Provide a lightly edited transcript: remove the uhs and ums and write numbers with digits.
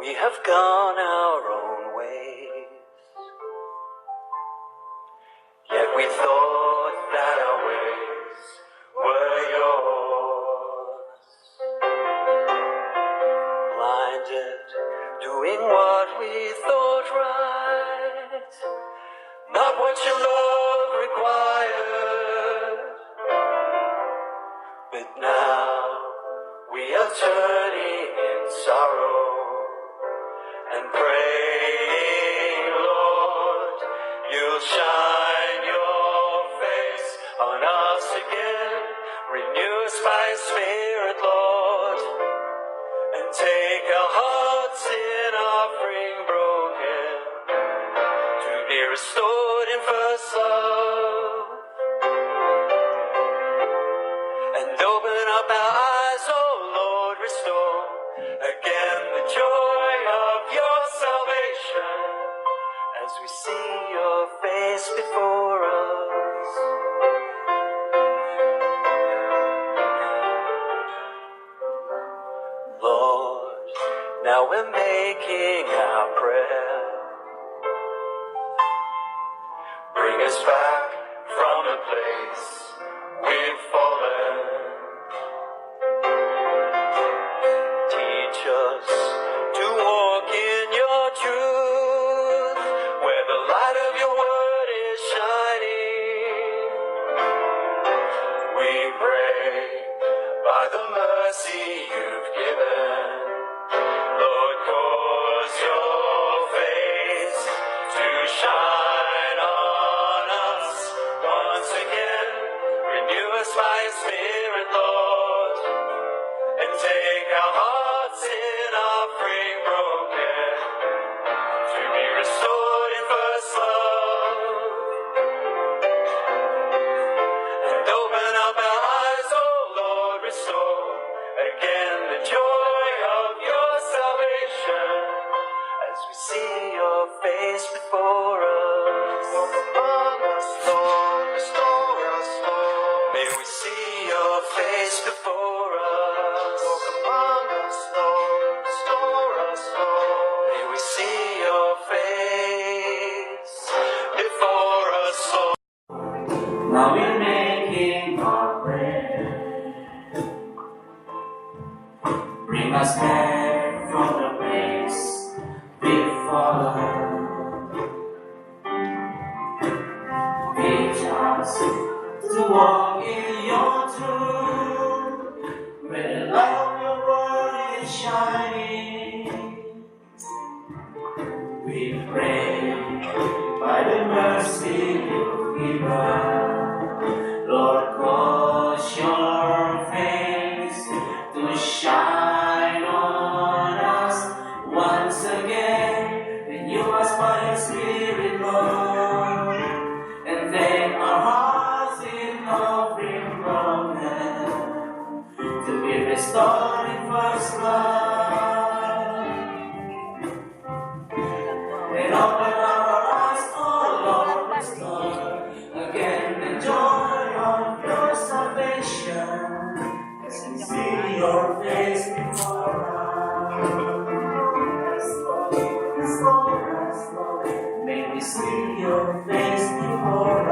we have gone our own ways, yet we thought that our ways were yours. Blinded, doing what we thought right, not what your love required. But now we are turning in sorrow and praying, Lord, you'll shine your face on us again. Renew us by your Spirit, Lord, and take our hearts in offering broken to be restored in first love. And open up our eyes, oh Lord, restore again the joy of your salvation as we see your face before us. Lord, now we're making our prayer. Bring us back from the place we've fallen. Teach us to walk in your truth, where the light of your word is shining. We pray by the mercy you've given, Lord, cause your face to shine on us once again. Renew us by your Spirit, Lord, and take our hearts in offering broken to be restored in first love. And open up our eyes, oh Lord, restore again the joy of your salvation as we see your face before us. Walk among us, Lord, restore us, Lord. May we see your face before us. Walk among us, Lord, restore us, Lord. May we see your face before us, Lord. Now we're making our prayer. Bring us back from the place we've fallen. Teach us to walk in your truth, where the light of your word is shining. We pray by the mercy you've given, Lord, cause your face to shine on us once again. Renew us by your Spirit, Lord, and take our hearts in offering broken to be restored in first love. And open our eyes, oh Lord, restore again the joy of your salvation as we see your face before us. Restore us, Lord. May we see your face before us.